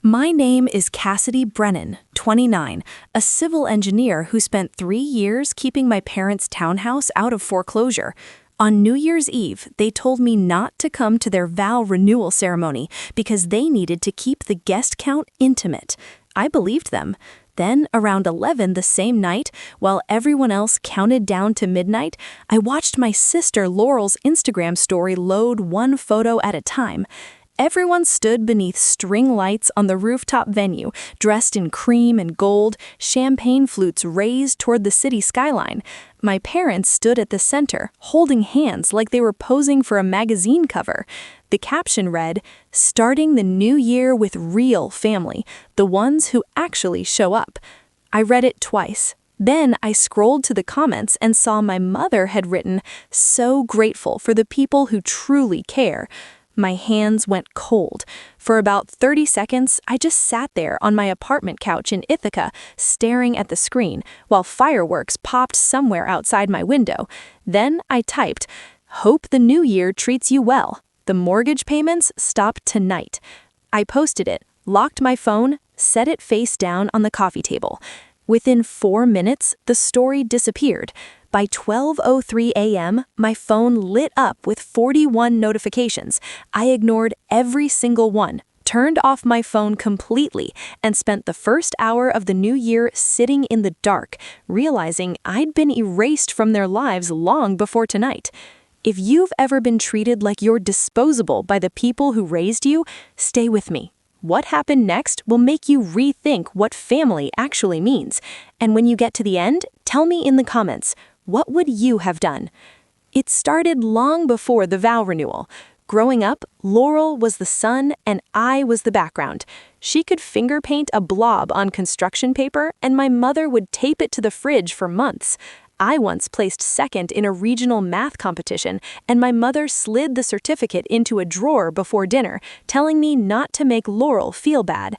My name is Cassidy Brennan, 29, a civil engineer who spent 3 years keeping my parents' townhouse out of foreclosure. On New Year's Eve, they told me not to come to their vow renewal ceremony because they needed to keep the guest count intimate. I believed them. Then, around 11 the same night, while everyone else counted down to midnight, I watched my sister Laurel's Instagram story load one photo at a time. Everyone stood beneath string lights on the rooftop venue, dressed in cream and gold, champagne flutes raised toward the city skyline. My parents stood at the center, holding hands like they were posing for a magazine cover. The caption read, "Starting the new year with real family, the ones who actually show up." I read it twice. Then I scrolled to the comments and saw my mother had written, "So grateful for the people who truly care." My hands went cold. For about 30 seconds, I just sat there on my apartment couch in Ithaca, staring at the screen, while fireworks popped somewhere outside my window. Then I typed, "Hope the new year treats you well. The mortgage payments stop tonight." I posted it, locked my phone, set it face down on the coffee table. Within 4 minutes, the story disappeared. By 12:03 a.m., my phone lit up with 41 notifications. I ignored every single one, turned off my phone completely, and spent the first hour of the new year sitting in the dark, realizing I'd been erased from their lives long before tonight. If you've ever been treated like you're disposable by the people who raised you, stay with me. What happened next will make you rethink what family actually means. And when you get to the end, tell me in the comments, what would you have done? It started long before the vow renewal. Growing up, Laurel was the sun and I was the background. She could finger paint a blob on construction paper and my mother would tape it to the fridge for months. I once placed second in a regional math competition, and my mother slid the certificate into a drawer before dinner, telling me not to make Laurel feel bad.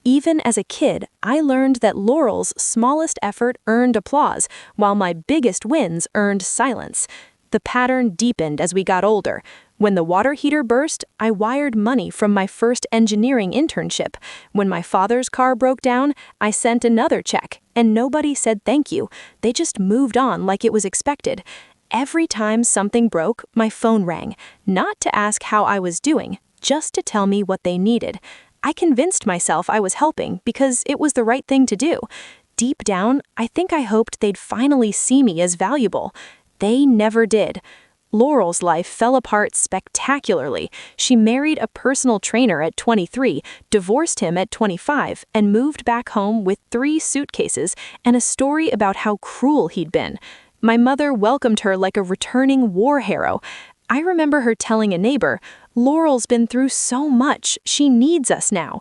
Even as a kid, I learned that Laurel's smallest effort earned applause, while my biggest wins earned silence. The pattern deepened as we got older. When the water heater burst, I wired money from my first engineering internship. When my father's car broke down, I sent another check, and nobody said thank you. They just moved on like it was expected. Every time something broke, my phone rang, not to ask how I was doing, just to tell me what they needed. I convinced myself I was helping because it was the right thing to do. Deep down, I think I hoped they'd finally see me as valuable. They never did. Laurel's life fell apart spectacularly. She married a personal trainer at 23, divorced him at 25, and moved back home with 3 suitcases and a story about how cruel he'd been. My mother welcomed her like a returning war hero. I remember her telling a neighbor, "Laurel's been through so much, she needs us now."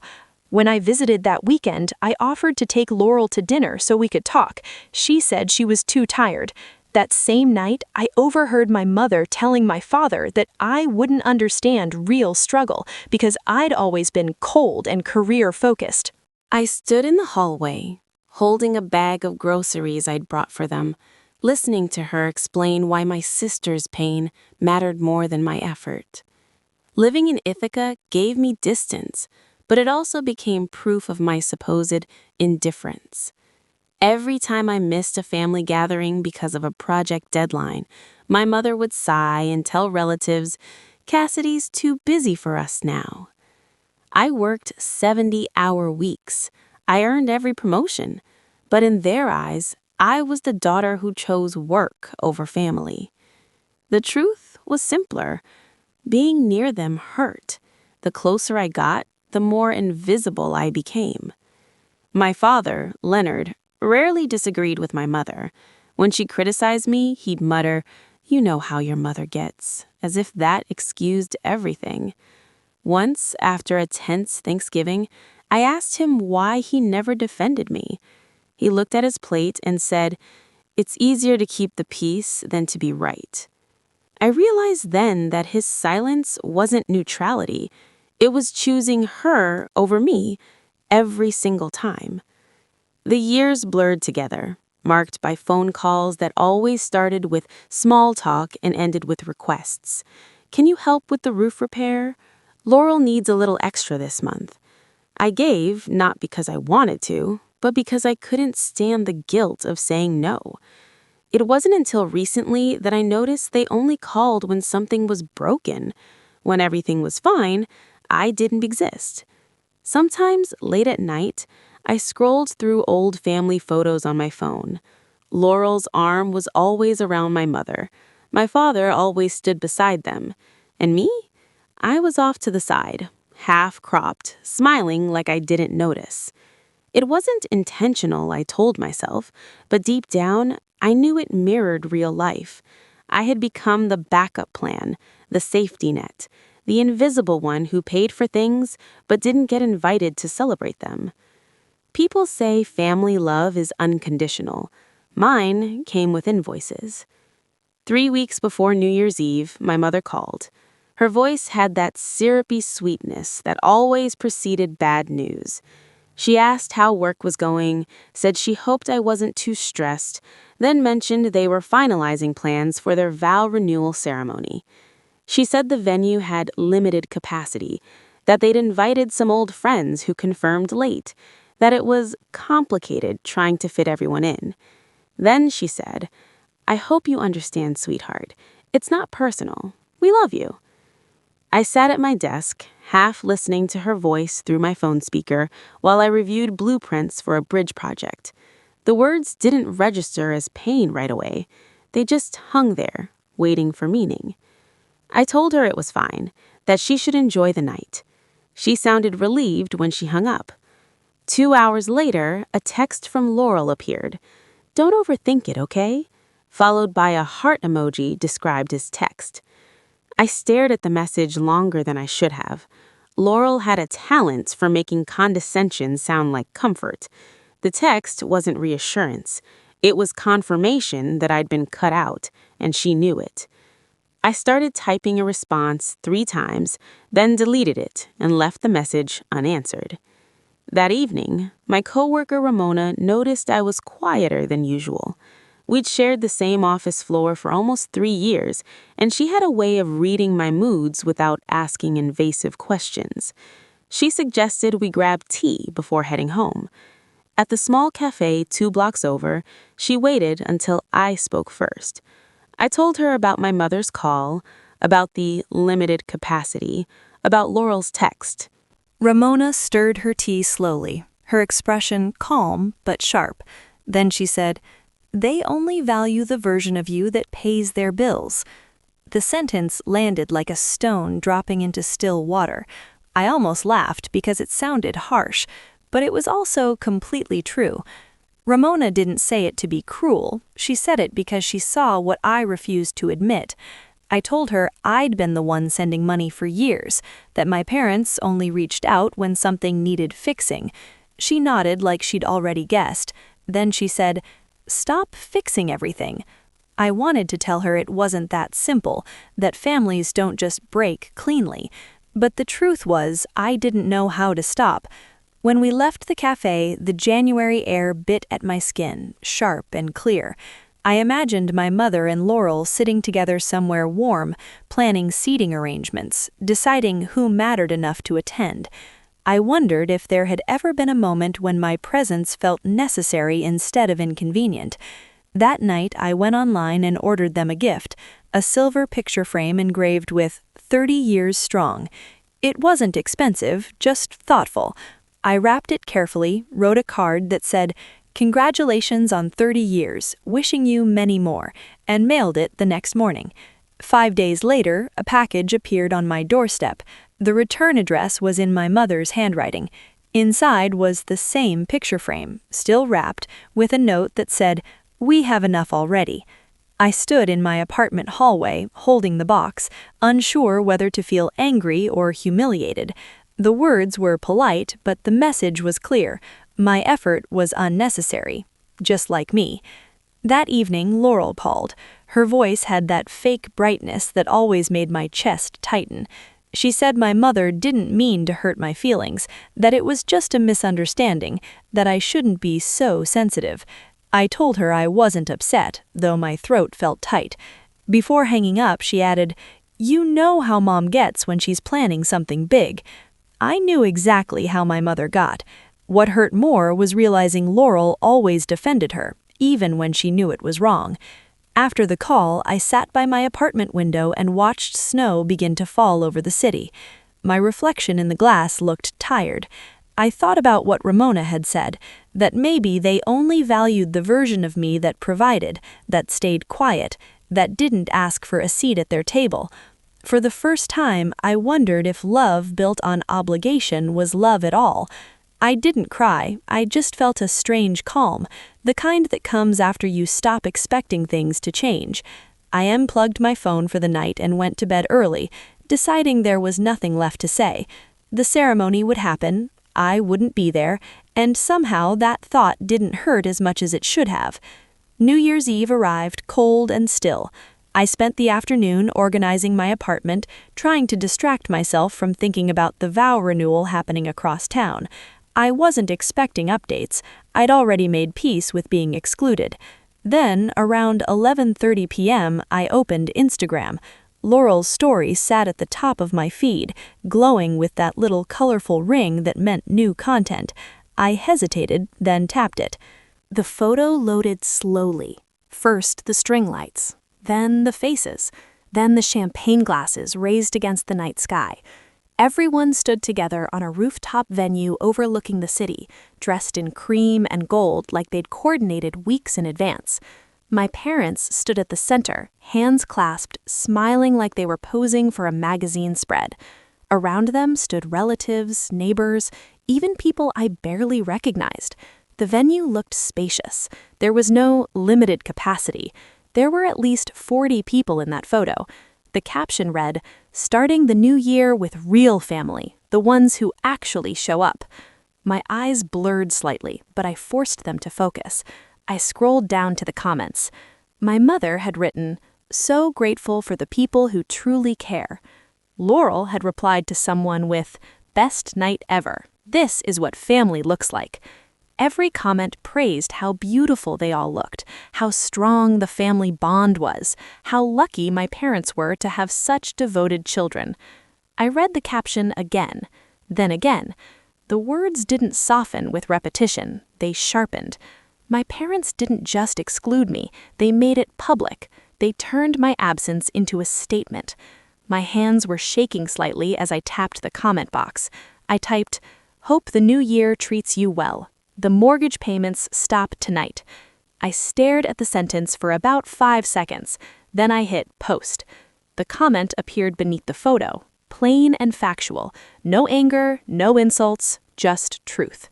When I visited that weekend, I offered to take Laurel to dinner so we could talk. She said she was too tired. That same night, I overheard my mother telling my father that I wouldn't understand real struggle because I'd always been cold and career-focused. I stood in the hallway, holding a bag of groceries I'd brought for them, listening to her explain why my sister's pain mattered more than my effort. Living in Ithaca gave me distance, but it also became proof of my supposed indifference. Every time I missed a family gathering because of a project deadline, my mother would sigh and tell relatives, "Cassidy's too busy for us now." I worked 70-hour weeks. I earned every promotion. But in their eyes, I was the daughter who chose work over family. The truth was simpler. Being near them hurt. The closer I got, the more invisible I became. My father, Leonard, rarely disagreed with my mother. When she criticized me, he'd mutter, "You know how your mother gets," as if that excused everything. Once, after a tense Thanksgiving, I asked him why he never defended me. He looked at his plate and said, "It's easier to keep the peace than to be right." I realized then that his silence wasn't neutrality. It was choosing her over me every single time. The years blurred together, marked by phone calls that always started with small talk and ended with requests. "Can you help with the roof repair? Laurel needs a little extra this month." I gave not because I wanted to, but because I couldn't stand the guilt of saying no. It wasn't until recently that I noticed they only called when something was broken. When everything was fine, I didn't exist. Sometimes, late at night, I scrolled through old family photos on my phone. Laurel's arm was always around my mother. My father always stood beside them. And me? I was off to the side, half-cropped, smiling like I didn't notice. It wasn't intentional, I told myself, but deep down, I knew it mirrored real life. I had become the backup plan, the safety net, the invisible one who paid for things but didn't get invited to celebrate them. People say family love is unconditional. Mine came with invoices. 3 weeks before New Year's Eve, my mother called. Her voice had that syrupy sweetness that always preceded bad news. She asked how work was going, said she hoped I wasn't too stressed, then mentioned they were finalizing plans for their vow renewal ceremony. She said the venue had limited capacity, that they'd invited some old friends who confirmed late, that it was complicated trying to fit everyone in. Then she said, "I hope you understand, sweetheart. It's not personal. We love you." I sat at my desk, half listening to her voice through my phone speaker while I reviewed blueprints for a bridge project. The words didn't register as pain right away. They just hung there, waiting for meaning. I told her it was fine, that she should enjoy the night. She sounded relieved when she hung up. 2 hours later, a text from Laurel appeared. "Don't overthink it, okay?" Followed by a heart emoji described as text. I stared at the message longer than I should have. Laurel had a talent for making condescension sound like comfort. The text wasn't reassurance. It was confirmation that I'd been cut out, and she knew it. I started typing a response 3 times, then deleted it and left the message unanswered. That evening, my coworker Ramona noticed I was quieter than usual. We'd shared the same office floor for almost 3 years, and she had a way of reading my moods without asking invasive questions. She suggested we grab tea before heading home. At the small cafe 2 blocks over, she waited until I spoke first. I told her about my mother's call, about the limited capacity, about Laurel's text. Ramona stirred her tea slowly, her expression calm but sharp. Then she said, "They only value the version of you that pays their bills." The sentence landed like a stone dropping into still water. I almost laughed because it sounded harsh, but it was also completely true. Ramona didn't say it to be cruel. She said it because she saw what I refused to admit. I told her I'd been the one sending money for years, that my parents only reached out when something needed fixing. She nodded like she'd already guessed. Then she said, "Stop fixing everything." I wanted to tell her it wasn't that simple, that families don't just break cleanly. But the truth was, I didn't know how to stop. When we left the cafe, the January air bit at my skin, sharp and clear. I imagined my mother and Laurel sitting together somewhere warm, planning seating arrangements, deciding who mattered enough to attend. I wondered if there had ever been a moment when my presence felt necessary instead of inconvenient. That night, I went online and ordered them a gift, a silver picture frame engraved with 30 years strong. It wasn't expensive, just thoughtful. I wrapped it carefully, wrote a card that said, "Congratulations on 30 years, wishing you many more," and mailed it the next morning. 5 days later, a package appeared on my doorstep. The return address was in my mother's handwriting. Inside was the same picture frame, still wrapped, with a note that said, "We have enough already." I stood in my apartment hallway, holding the box, unsure whether to feel angry or humiliated. The words were polite, but the message was clear. My effort was unnecessary, just like me. That evening, Laurel called. Her voice had that fake brightness that always made my chest tighten. She said my mother didn't mean to hurt my feelings, that it was just a misunderstanding, that I shouldn't be so sensitive. I told her I wasn't upset, though my throat felt tight. Before hanging up, she added, "You know how Mom gets when she's planning something big." I knew exactly how my mother got. What hurt more was realizing Laurel always defended her, even when she knew it was wrong. After the call, I sat by my apartment window and watched snow begin to fall over the city. My reflection in the glass looked tired. I thought about what Ramona had said, that maybe they only valued the version of me that provided, that stayed quiet, that didn't ask for a seat at their table. For the first time, I wondered if love built on obligation was love at all. I didn't cry, I just felt a strange calm, the kind that comes after you stop expecting things to change. I unplugged my phone for the night and went to bed early, deciding there was nothing left to say. The ceremony would happen, I wouldn't be there, and somehow that thought didn't hurt as much as it should have. New Year's Eve arrived cold and still. I spent the afternoon organizing my apartment, trying to distract myself from thinking about the vow renewal happening across town. I wasn't expecting updates. I'd already made peace with being excluded. Then, around 11:30 p.m., I opened Instagram. Laurel's story sat at the top of my feed, glowing with that little colorful ring that meant new content. I hesitated, then tapped it. The photo loaded slowly. First the string lights, then the faces, then the champagne glasses raised against the night sky. Everyone stood together on a rooftop venue overlooking the city, dressed in cream and gold like they'd coordinated weeks in advance. My parents stood at the center, hands clasped, smiling like they were posing for a magazine spread. Around them stood relatives, neighbors, even people I barely recognized. The venue looked spacious. There was no limited capacity. There were at least 40 people in that photo. The caption read, "Starting the new year with real family, the ones who actually show up." My eyes blurred slightly, but I forced them to focus. I scrolled down to the comments. My mother had written, "So grateful for the people who truly care." Laurel had replied to someone with, "Best night ever. This is what family looks like." Every comment praised how beautiful they all looked, how strong the family bond was, how lucky my parents were to have such devoted children. I read the caption again, then again. The words didn't soften with repetition, they sharpened. My parents didn't just exclude me, they made it public. They turned my absence into a statement. My hands were shaking slightly as I tapped the comment box. I typed, "Hope the new year treats you well. The mortgage payments stop tonight." I stared at the sentence for about 5 seconds. Then I hit post. The comment appeared beneath the photo, plain and factual. No anger, no insults, just truth.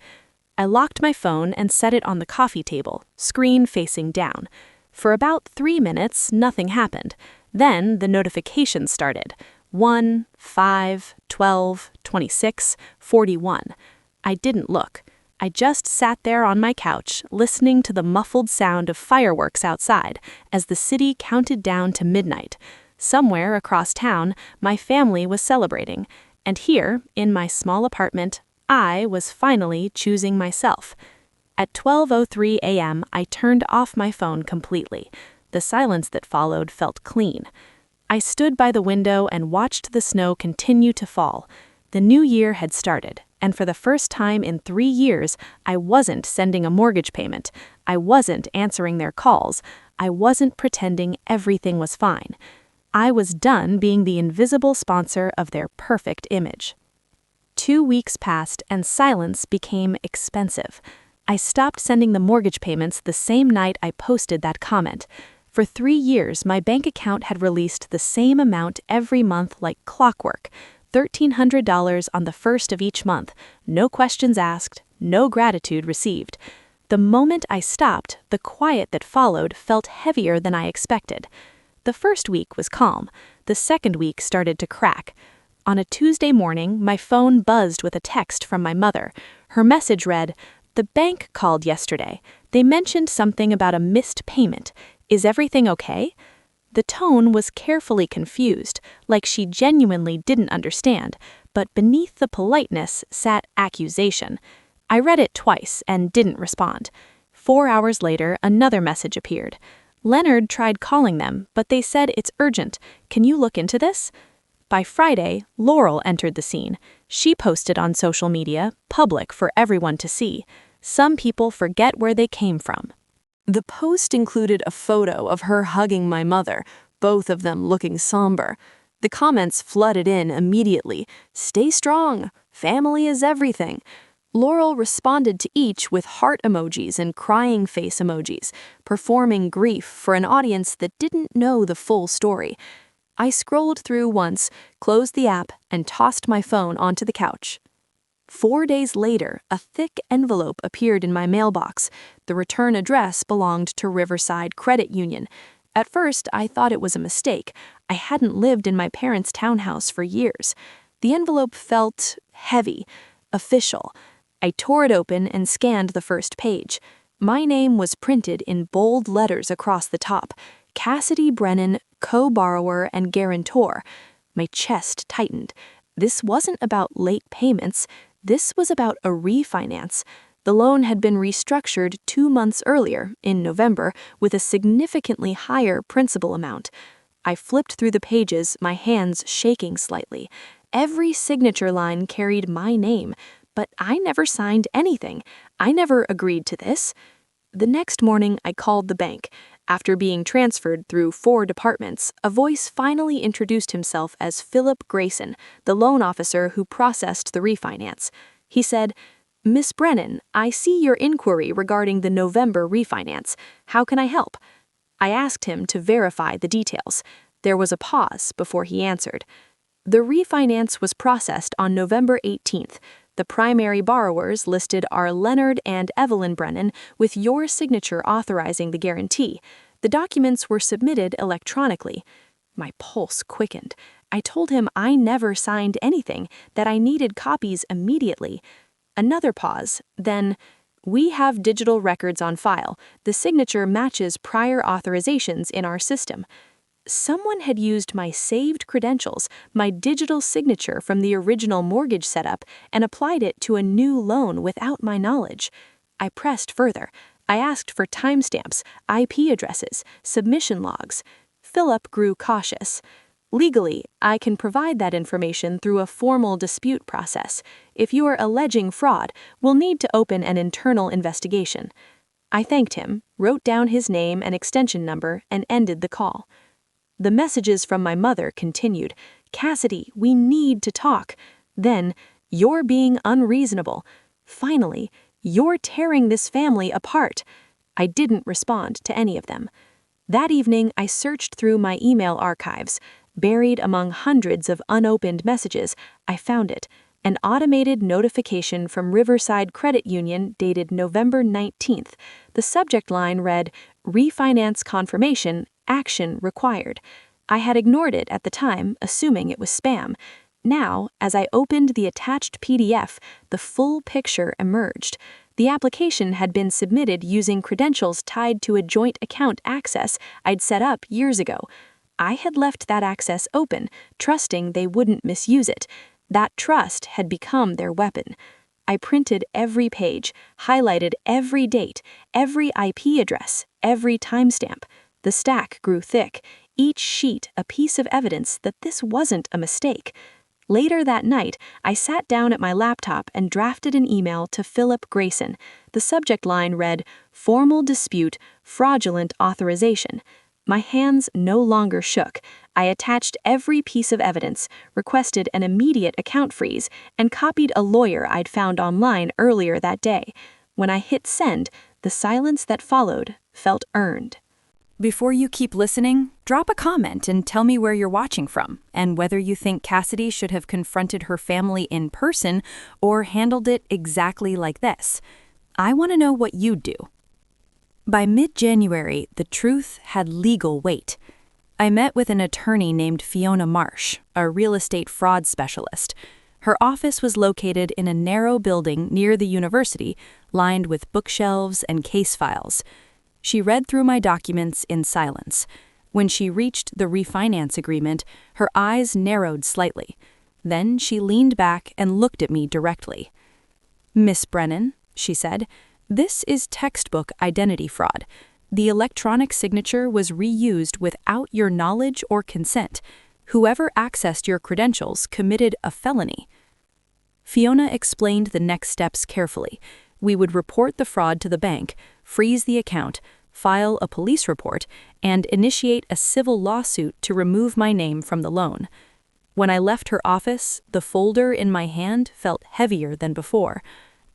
I locked my phone and set it on the coffee table, screen facing down. For about 3 minutes, nothing happened. Then the notifications started. 1, 5, 12, 26, 41. I didn't look. I just sat there on my couch, listening to the muffled sound of fireworks outside as the city counted down to midnight. Somewhere across town, my family was celebrating, and here, in my small apartment, I was finally choosing myself. At 12:03 a.m., I turned off my phone completely. The silence that followed felt clean. I stood by the window and watched the snow continue to fall. The new year had started, and for the first time in 3 years, I wasn't sending a mortgage payment. I wasn't answering their calls. I wasn't pretending everything was fine. I was done being the invisible sponsor of their perfect image. 2 weeks passed and silence became expensive. I stopped sending the mortgage payments the same night I posted that comment. For 3 years, my bank account had released the same amount every month like clockwork. $1,300 on the first of each month, no questions asked, no gratitude received. The moment I stopped, the quiet that followed felt heavier than I expected. The first week was calm. The second week started to crack. On a Tuesday morning, my phone buzzed with a text from my mother. Her message read, "The bank called yesterday. They mentioned something about a missed payment. Is everything okay?" The tone was carefully confused, like she genuinely didn't understand, but beneath the politeness sat accusation. I read it twice and didn't respond. 4 hours later, another message appeared. "Leonard tried calling them, but they said it's urgent. Can you look into this?" By Friday, Laurel entered the scene. She posted on social media, public for everyone to see. Some people forget where they came from. The post included a photo of her hugging my mother, both of them looking somber. The comments flooded in immediately. "Stay strong. Family is everything." Laurel responded to each with heart emojis and crying face emojis, performing grief for an audience that didn't know the full story. I scrolled through once, closed the app, and tossed my phone onto the couch. 4 days later, a thick envelope appeared in my mailbox. The return address belonged to Riverside Credit Union. At first, I thought it was a mistake. I hadn't lived in my parents' townhouse for years. The envelope felt heavy, official. I tore it open and scanned the first page. My name was printed in bold letters across the top. Cassidy Brennan, co-borrower and guarantor. My chest tightened. This wasn't about late payments. This was about a refinance. The loan had been restructured 2 months earlier, in November, with a significantly higher principal amount. I flipped through the pages, my hands shaking slightly. Every signature line carried my name, but I never signed anything. I never agreed to this. The next morning, I called the bank. After being transferred through 4 departments, a voice finally introduced himself as Philip Grayson, the loan officer who processed the refinance. He said, "Miss Brennan, I see your inquiry regarding the November refinance. How can I help?" I asked him to verify the details. There was a pause before he answered. The refinance was processed on November 18th. The primary borrowers listed are Leonard and Evelyn Brennan, with your signature authorizing the guarantee. The documents were submitted electronically. My pulse quickened. I told him I never signed anything, that I needed copies immediately. Another pause, then, "We have digital records on file. The signature matches prior authorizations in our system." Someone had used my saved credentials, my digital signature from the original mortgage setup, and applied it to a new loan without my knowledge. I pressed further. I asked for timestamps, IP addresses, submission logs. Philip grew cautious. "Legally, I can provide that information through a formal dispute process. If you are alleging fraud, we'll need to open an internal investigation." I thanked him, wrote down his name and extension number, and ended the call. The messages from my mother continued. "Cassidy, we need to talk." Then, "You're being unreasonable." Finally, "You're tearing this family apart." I didn't respond to any of them. That evening, I searched through my email archives. Buried among hundreds of unopened messages, I found it. An automated notification from Riverside Credit Union dated November 19th. The subject line read, "Refinance confirmation. Action required." I had ignored it at the time, assuming it was spam. Now, as I opened the attached PDF, the full picture emerged. The application had been submitted using credentials tied to a joint account access I'd set up years ago. I had left that access open, trusting they wouldn't misuse it. That trust had become their weapon. I printed every page, highlighted every date, every IP address, every timestamp. The stack grew thick, each sheet a piece of evidence that this wasn't a mistake. Later that night, I sat down at my laptop and drafted an email to Philip Grayson. The subject line read, "Formal dispute, fraudulent authorization." My hands no longer shook. I attached every piece of evidence, requested an immediate account freeze, and copied a lawyer I'd found online earlier that day. When I hit send, the silence that followed felt earned. Before you keep listening, drop a comment and tell me where you're watching from, and whether you think Cassidy should have confronted her family in person or handled it exactly like this. I want to know what you'd do. By mid-January, the truth had legal weight. I met with an attorney named Fiona Marsh, a real estate fraud specialist. Her office was located in a narrow building near the university, lined with bookshelves and case files. She read through my documents in silence. When she reached the refinance agreement, her eyes narrowed slightly. Then she leaned back and looked at me directly. "Miss Brennan," she said, "this is textbook identity fraud. The electronic signature was reused without your knowledge or consent. Whoever accessed your credentials committed a felony." Fiona explained the next steps carefully. We would report the fraud to the bank, freeze the account, file a police report, and initiate a civil lawsuit to remove my name from the loan. When I left her office, the folder in my hand felt heavier than before,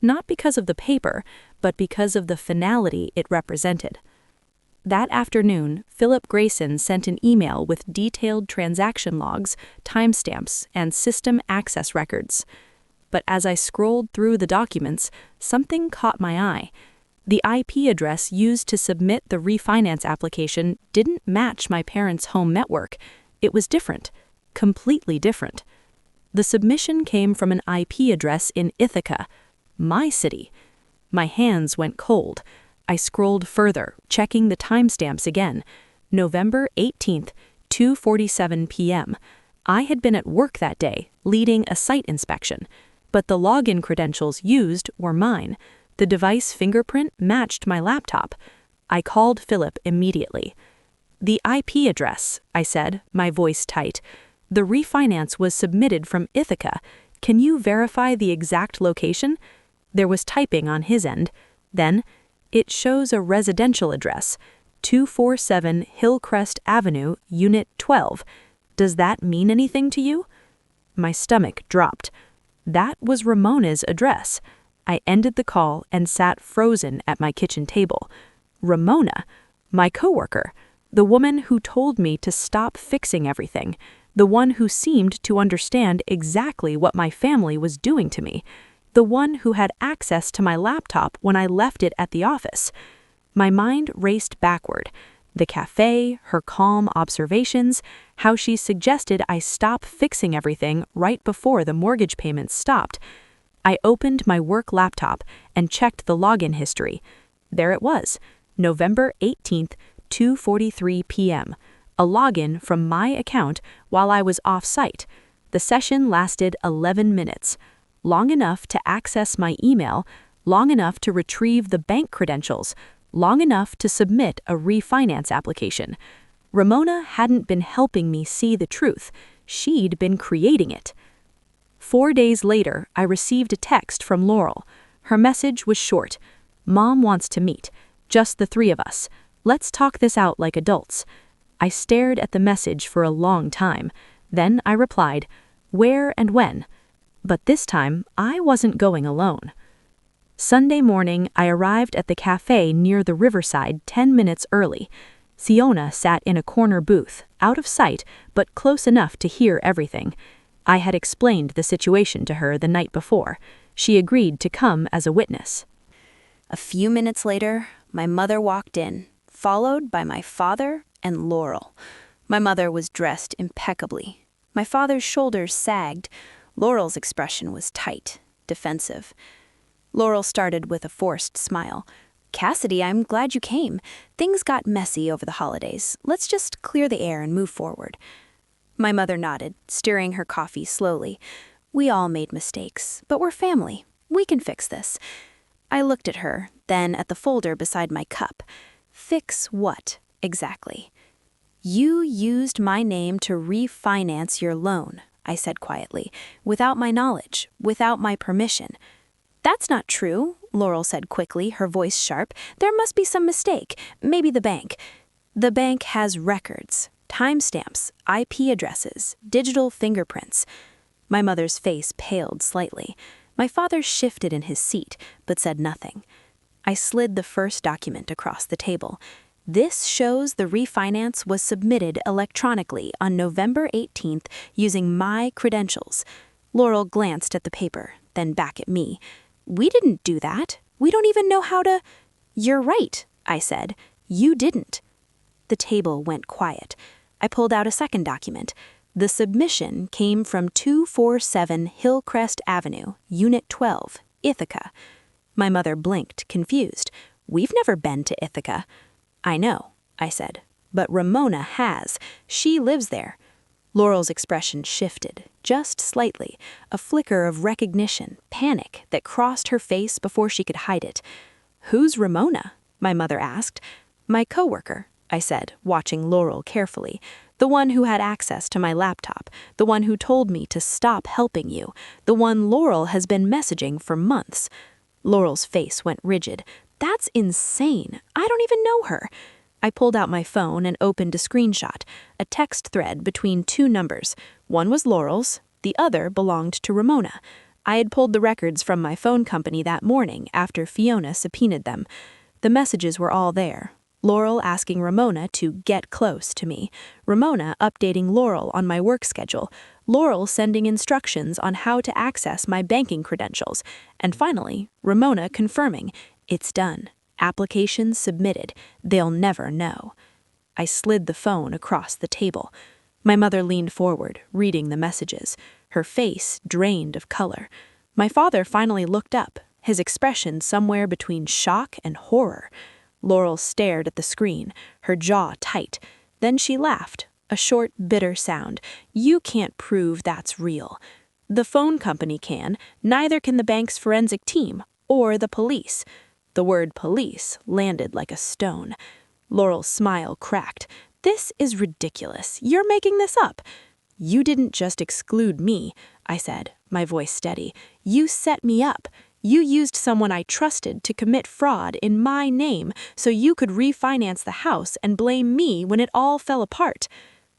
not because of the paper, but because of the finality it represented. That afternoon, Philip Grayson sent an email with detailed transaction logs, timestamps, and system access records. But as I scrolled through the documents, something caught my eye. The IP address used to submit the refinance application didn't match my parents' home network. It was different, completely different. The submission came from an IP address in Ithaca, my city. My hands went cold. I scrolled further, checking the timestamps again. November 18th, 2:47 p.m. I had been at work that day, leading a site inspection, but the login credentials used were mine. The device fingerprint matched my laptop. I called Philip immediately. "The IP address," I said, my voice tight. "The refinance was submitted from Ithaca. Can you verify the exact location?" There was typing on his end. Then, "It shows a residential address, 247 Hillcrest Avenue, Unit 12. Does that mean anything to you?" My stomach dropped. That was Ramona's address. I ended the call and sat frozen at my kitchen table. Ramona, my coworker, the woman who told me to stop fixing everything, the one who seemed to understand exactly what my family was doing to me, the one who had access to my laptop when I left it at the office. My mind raced backward. The cafe, her calm observations, how she suggested I stop fixing everything right before the mortgage payments stopped. I opened my work laptop and checked the login history. There it was, November 18th, 2:43 p.m., a login from my account while I was off-site. The session lasted 11 minutes, long enough to access my email, long enough to retrieve the bank credentials, long enough to submit a refinance application. Ramona hadn't been helping me see the truth. She'd been creating it. 4 days later, I received a text from Laurel. Her message was short. "Mom wants to meet. Just the three of us. Let's talk this out like adults." I stared at the message for a long time. Then I replied, "Where and when?" But this time, I wasn't going alone. Sunday morning, I arrived at the cafe near the riverside 10 minutes early. Fiona sat in a corner booth, out of sight, but close enough to hear everything. I had explained the situation to her the night before. She agreed to come as a witness. A few minutes later, my mother walked in, followed by my father and Laurel. My mother was dressed impeccably. My father's shoulders sagged. Laurel's expression was tight, defensive. Laurel started with a forced smile. "Cassidy, I'm glad you came. Things got messy over the holidays. Let's just clear the air and move forward." My mother nodded, stirring her coffee slowly. "We all made mistakes, but we're family. We can fix this." I looked at her, then at the folder beside my cup. "Fix what, exactly?" "You used my name to refinance your loan," I said quietly, "without my knowledge, without my permission." "That's not true," Laurel said quickly, her voice sharp. "There must be some mistake. Maybe the bank." "The bank has records, timestamps, IP addresses, digital fingerprints." My mother's face paled slightly. My father shifted in his seat, but said nothing. I slid the first document across the table. "This shows the refinance was submitted electronically on November 18th using my credentials." Laurel glanced at the paper, then back at me. "We didn't do that. We don't even know how to—" "You're right," I said. "You didn't." The table went quiet. I pulled out a second document. The submission came from 247 Hillcrest Avenue, Unit 12, Ithaca. My mother blinked, confused. "We've never been to Ithaca." "I know," I said, "but Ramona has. She lives there." Laurel's expression shifted, just slightly, a flicker of recognition, panic that crossed her face before she could hide it. "Who's Ramona?" my mother asked. "My coworker," I said, watching Laurel carefully. The one who had access to my laptop, the one who told me to stop helping you, the one Laurel has been messaging for months. Laurel's face went rigid. That's insane. I don't even know her. I pulled out my phone and opened a screenshot, a text thread between two numbers. One was Laurel's, the other belonged to Ramona. I had pulled the records from my phone company that morning after Fiona subpoenaed them. The messages were all there. Laurel asking Ramona to get close to me, Ramona updating Laurel on my work schedule, Laurel sending instructions on how to access my banking credentials, and finally, Ramona confirming, it's done. Application submitted. They'll never know. I slid the phone across the table. My mother leaned forward, reading the messages, her face drained of color. My father finally looked up, his expression somewhere between shock and horror. Laurel stared at the screen, her jaw tight. Then she laughed, a short, bitter sound. You can't prove that's real. The phone company can, neither can the bank's forensic team, or the police. The word police landed like a stone. Laurel's smile cracked. This is ridiculous. You're making this up. You didn't just exclude me, I said, my voice steady. You set me up. You used someone I trusted to commit fraud in my name so you could refinance the house and blame me when it all fell apart.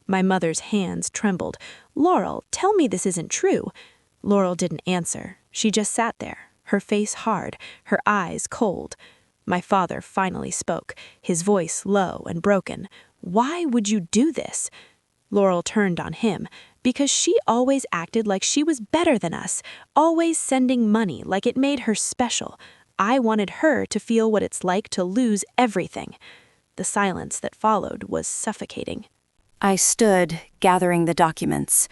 My mother's hands trembled. Laurel, tell me this isn't true. Laurel didn't answer. She just sat there, her face hard, her eyes cold. My father finally spoke, his voice low and broken. Why would you do this? Laurel turned on him. Because she always acted like she was better than us, always sending money like it made her special. I wanted her to feel what it's like to lose everything. The silence that followed was suffocating. I stood, gathering the documents.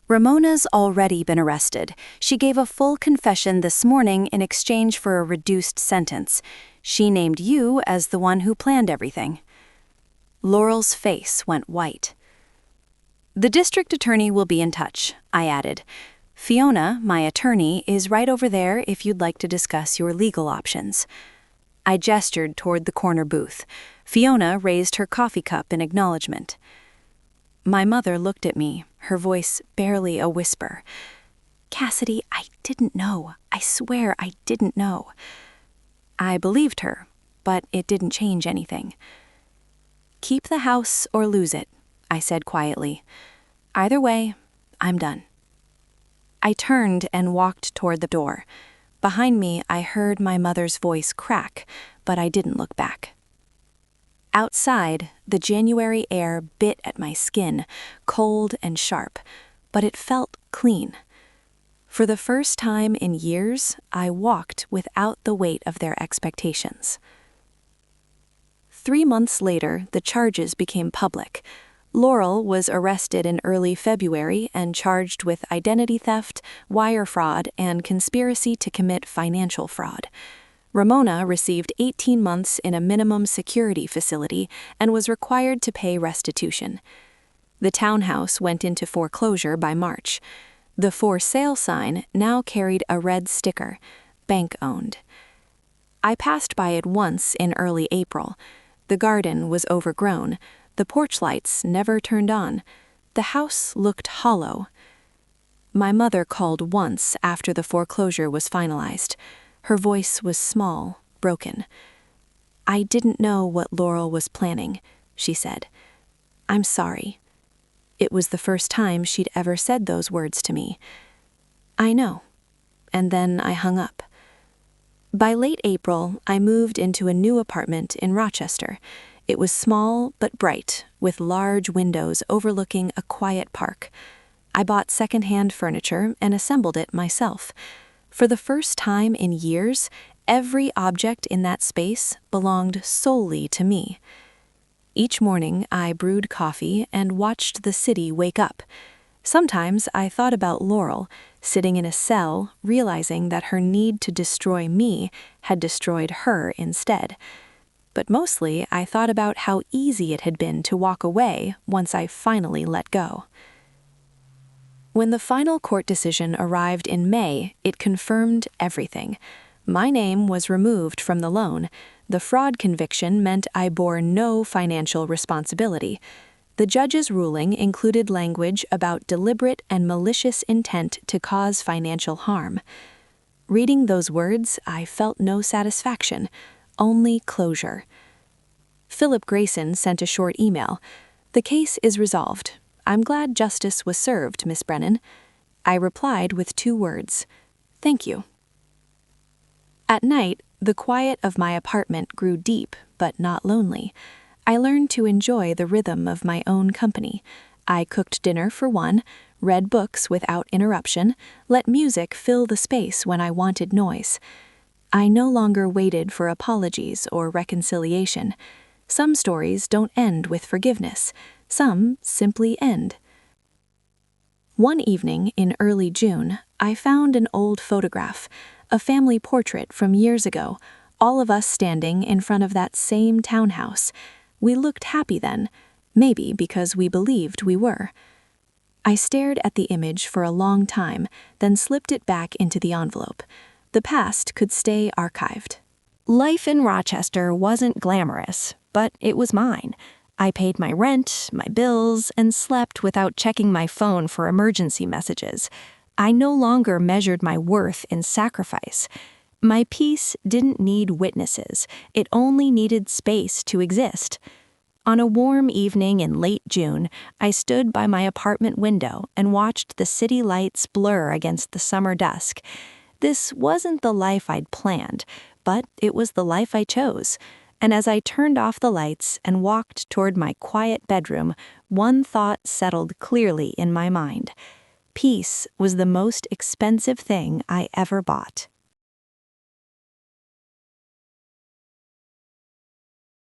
Ramona's already been arrested. She gave a full confession this morning in exchange for a reduced sentence. She named you as the one who planned everything. Laurel's face went white. The district attorney will be in touch, I added. Fiona, my attorney, is right over there if you'd like to discuss your legal options. I gestured toward the corner booth. Fiona raised her coffee cup in acknowledgement. My mother looked at me, her voice barely a whisper. Cassidy, I didn't know. I swear I didn't know. I believed her, but it didn't change anything. Keep the house or lose it, I said quietly. Either way, I'm done. I turned and walked toward the door. Behind me, I heard my mother's voice crack, but I didn't look back. Outside, the January air bit at my skin, cold and sharp, but it felt clean. For the first time in years, I walked without the weight of their expectations. 3 months later, the charges became public. Laurel was arrested in early February and charged with identity theft, wire fraud, and conspiracy to commit financial fraud. Ramona received 18 months in a minimum security facility and was required to pay restitution. The townhouse went into foreclosure by March. The for sale sign now carried a red sticker, bank owned. I passed by it once in early April. The garden was overgrown. The porch lights never turned on. The house looked hollow. My mother called once after the foreclosure was finalized. Her voice was small, broken. I didn't know what Laurel was planning, she said. I'm sorry. It was the first time she'd ever said those words to me. I know. And then I hung up. By late April, I moved into a new apartment in Rochester. It was small but bright, with large windows overlooking a quiet park. I bought secondhand furniture and assembled it myself. For the first time in years, every object in that space belonged solely to me. Each morning, I brewed coffee and watched the city wake up. Sometimes I thought about Laurel, sitting in a cell, realizing that her need to destroy me had destroyed her instead. But mostly I thought about how easy it had been to walk away once I finally let go. When the final court decision arrived in May, it confirmed everything. My name was removed from the loan. The fraud conviction meant I bore no financial responsibility. The judge's ruling included language about deliberate and malicious intent to cause financial harm. Reading those words, I felt no satisfaction, only closure. Philip Grayson sent a short email. "The case is resolved. I'm glad justice was served, Miss Brennan." I replied with 2 words, "Thank you." At night, the quiet of my apartment grew deep, but not lonely. I learned to enjoy the rhythm of my own company. I cooked dinner for one, read books without interruption, let music fill the space when I wanted noise. I no longer waited for apologies or reconciliation. Some stories don't end with forgiveness. Some simply end. One evening in early June, I found an old photograph, a family portrait from years ago, all of us standing in front of that same townhouse. We looked happy then, maybe because we believed we were. I stared at the image for a long time, then slipped it back into the envelope. The past could stay archived. Life in Rochester wasn't glamorous, but it was mine. I paid my rent, my bills, and slept without checking my phone for emergency messages. I no longer measured my worth in sacrifice. My peace didn't need witnesses. It only needed space to exist. On a warm evening in late June, I stood by my apartment window and watched the city lights blur against the summer dusk. This wasn't the life I'd planned, but it was the life I chose. And as I turned off the lights and walked toward my quiet bedroom, one thought settled clearly in my mind. Peace was the most expensive thing I ever bought.